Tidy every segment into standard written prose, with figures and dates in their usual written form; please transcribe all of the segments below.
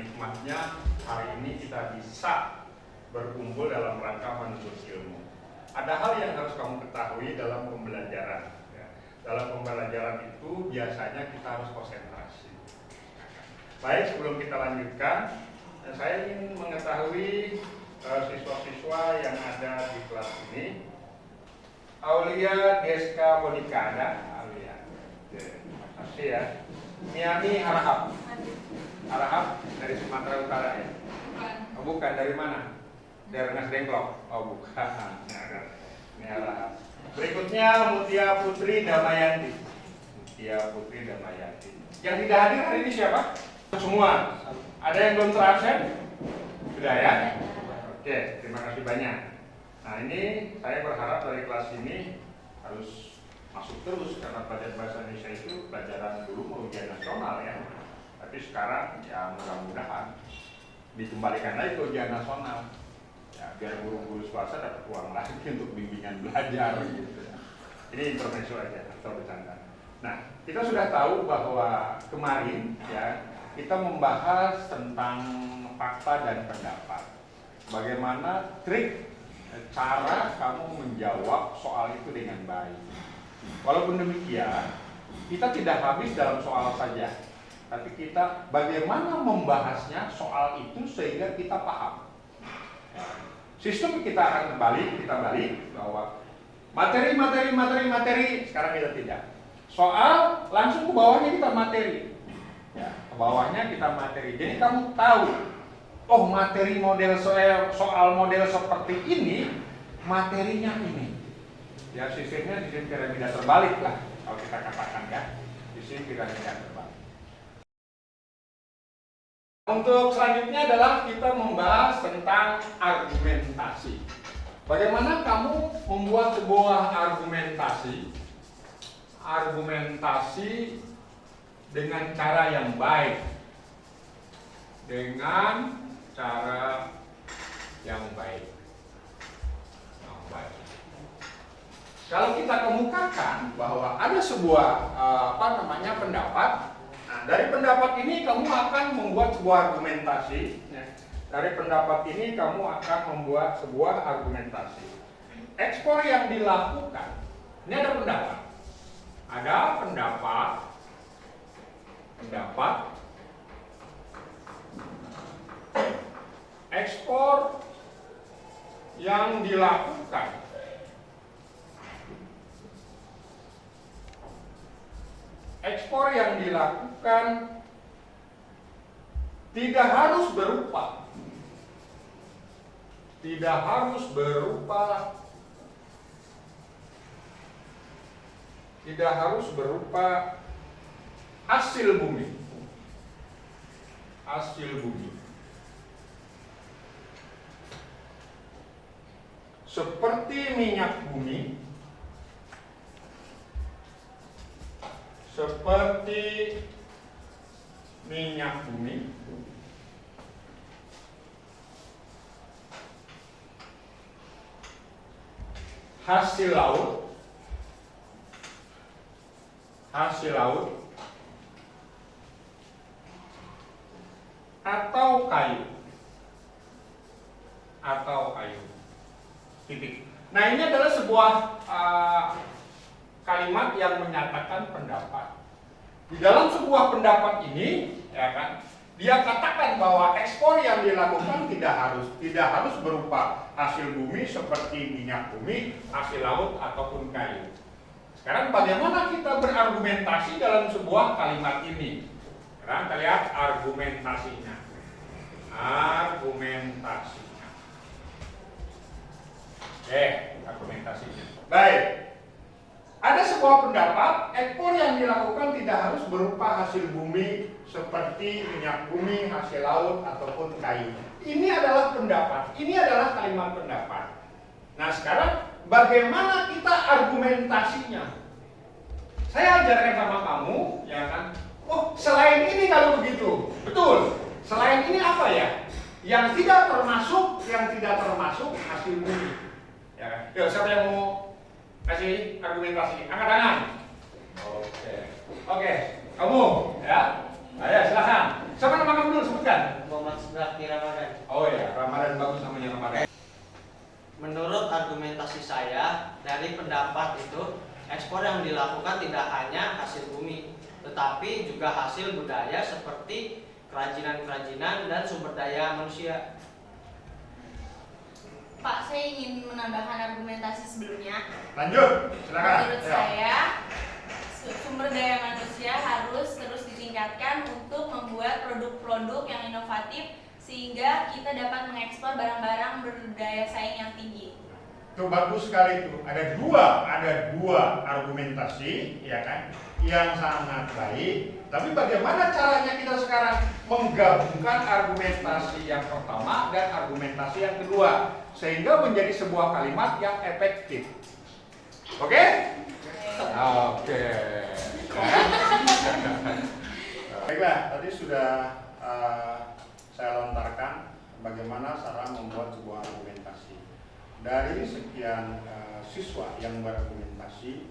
nikmatnya hari ini kita bisa berkumpul dalam rangka menuntut ilmu. Ada hal yang harus kamu ketahui dalam pembelajaran. Ya. Dalam pembelajaran itu biasanya kita harus konsentrasi. Baik, sebelum kita lanjutkan, saya ingin mengetahui siswa-siswa yang ada di kelas ini. Aulia Deska Monika ada? Aulia. Terima kasih ya. Miami Arahap. Arahap dari Sumatera Utara ya? Oh, bukan, dari mana? Dari Rengas Dengklok? Oh bukan. Ini Arahap. Berikutnya Mutia Putri Damayanti. Mutia Putri Damayanti. Yang tidak hadir hari ini siapa? Semua. Ada yang belum terabsen? Sudah ya? Oke, terima kasih banyak. Nah ini saya berharap dari kelas ini harus masuk terus, karena pelajaran bahasa Indonesia itu pelajaran dulu mau ujian nasional ya. Tapi sekarang ya mudah-mudahan dikembalikan lagi ke ujian nasional. Ya, biar guru-guru swasta dapat uang lagi untuk bimbingan belajar gitu ya. Ini intermezzo aja atau bercanda. Nah, kita sudah tahu bahwa kemarin ya kita membahas tentang fakta dan pendapat. Bagaimana trik cara kamu menjawab soal itu dengan baik. Walaupun demikian, kita tidak habis dalam soal saja, tapi kita bagaimana membahasnya soal itu sehingga kita paham. Sistem kita akan balik bahwa materi, sekarang kita tidak. Soal langsung ke bawahnya kita materi. Ya, ke bawahnya kita materi. Jadi kamu tahu, oh materi model soal model seperti ini, materinya ini. Ya sistemnya sistem piramida terbalik lah, kalau kita katakan ya, sistem piramida terbalik. Untuk selanjutnya adalah kita membahas tentang argumentasi. Bagaimana kamu membuat sebuah argumentasi dengan cara yang baik, dengan cara yang baik. Kalau kita kemukakan bahwa ada sebuah pendapat, nah, dari pendapat ini kamu akan membuat sebuah argumentasi. Ya. Dari pendapat ini kamu akan membuat sebuah argumentasi. Ekspor yang dilakukan, ini ada pendapat. Ada pendapat ekspor yang dilakukan tidak harus berupa hasil bumi. Seperti minyak bumi, hasil laut atau kayu. Titik. Nah, ini adalah sebuah kalimat yang menyatakan pendapat. Di dalam sebuah pendapat ini, ya kan, dia katakan bahwa ekspor yang dilakukan tidak harus berupa hasil bumi seperti minyak bumi, hasil laut ataupun kayu. Sekarang bagaimana kita berargumentasi dalam sebuah kalimat ini? Sekarang kita lihat argumentasinya. Argumentasinya. Baik. Ada sebuah pendapat, ekspor yang dilakukan tidak harus berupa hasil bumi seperti minyak bumi, hasil laut ataupun kayu. Ini adalah pendapat. Ini adalah kalimat pendapat. Nah, sekarang bagaimana kita argumentasinya? Saya ajarkan sama kamu, ya kan? Oh, selain ini kalau begitu, betul. Selain ini apa ya? Yang tidak termasuk hasil bumi. Ya kan? Yuk, siapa yang mau kasih argumentasi? Angkat tangan. Oke, kamu ya. Ayo silakan. Siapa nama kamu dulu sebutkan? Muhammad Subakti Ramadan. Oh ya, Ramadan bagus namanya Ramadan. Menurut argumentasi saya, dari pendapat itu, ekspor yang dilakukan tidak hanya hasil bumi, tetapi juga hasil budaya seperti kerajinan-kerajinan dan sumber daya manusia. Pak, saya ingin menambahkan argumentasi sebelumnya. Lanjut, silakan. Menurut saya, sumber daya manusia harus terus ditingkatkan untuk membuat produk-produk yang inovatif sehingga kita dapat mengekspor barang-barang berdaya saing yang tinggi. Itu bagus sekali itu. Ada dua argumentasi, ya kan, yang sangat baik. Tapi bagaimana caranya kita sekarang menggabungkan argumentasi yang pertama dan argumentasi yang kedua sehingga menjadi sebuah kalimat yang efektif. Oke? Oke. Baiklah, tadi sudah saya lontarkan bagaimana cara membuat sebuah argumentasi. Dari sekian siswa yang berargumentasi,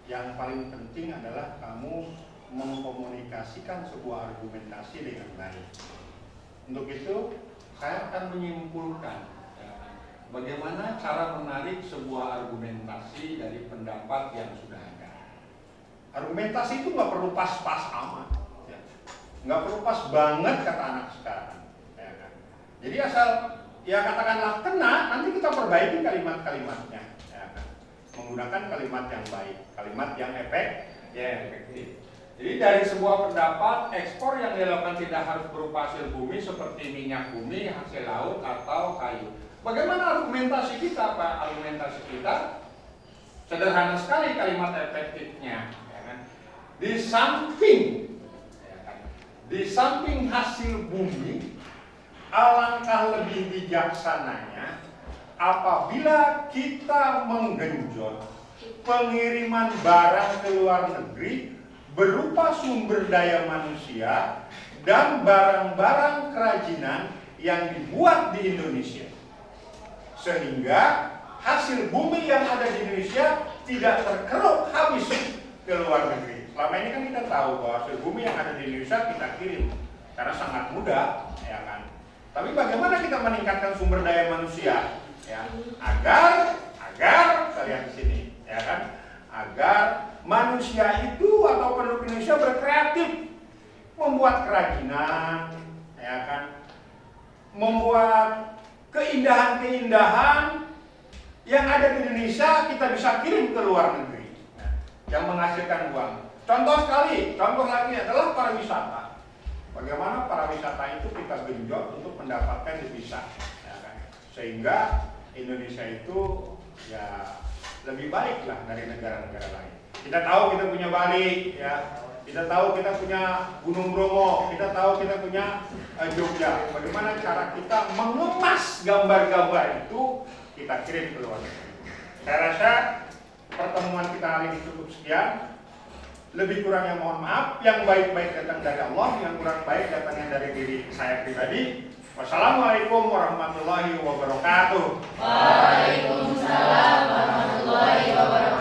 yang paling penting adalah kamu mengkomunikasikan sebuah argumentasi dengan baik. Untuk itu, saya akan menyimpulkan bagaimana cara menarik sebuah argumentasi dari pendapat yang sudah ada. Argumentasi itu nggak perlu pas-pas amat, ya. Nggak perlu pas banget kata anak sekarang. Ya kan? Jadi asal ya katakanlah kena, nanti kita perbaiki kalimat-kalimatnya, ya kan? Menggunakan kalimat yang baik, kalimat yang efektif. Jadi dari sebuah pendapat, ekspor yang dilakukan tidak harus berupa hasil bumi seperti minyak bumi, hasil laut atau kayu. Bagaimana argumentasi kita, Pak? Argumentasi kita sederhana sekali kalimat efektifnya, ya kan? Di samping hasil bumi, alangkah lebih bijaksananya apabila kita menggenjot pengiriman barang ke luar negeri berupa sumber daya manusia dan barang-barang kerajinan yang dibuat di Indonesia, sehingga hasil bumi yang ada di Indonesia tidak terkeruk habis ke luar negeri. Selama ini kan kita tahu bahwa hasil bumi yang ada di Indonesia kita kirim karena sangat mudah, ya kan. Tapi bagaimana kita meningkatkan sumber daya manusia, ya, agar kalian di sini, ya kan, agar manusia itu atau penduduk Indonesia berkreatif, membuat kerajinan, ya kan, membuat keindahan-keindahan yang ada di Indonesia kita bisa kirim ke luar negeri, yang menghasilkan uang. Contoh lagi adalah pariwisata. Bagaimana pariwisata itu kita genjot untuk mendapatkan devisa, ya kan? Sehingga Indonesia itu ya lebih baik lah dari negara-negara lain. Kita tahu kita punya Bali, ya. Kita tahu kita punya Gunung Bromo, kita tahu kita punya Jogja. Bagaimana cara kita mengemas gambar-gambar itu kita kirim ke luar negeri. Saya rasa pertemuan kita hari ini cukup sekian. Lebih kurangnya mohon maaf. Yang baik-baik datang dari Allah, yang kurang baik datangnya dari diri saya pribadi. Wassalamualaikum warahmatullahi wabarakatuh. Waalaikumsalam warahmatullahi wabarakatuh.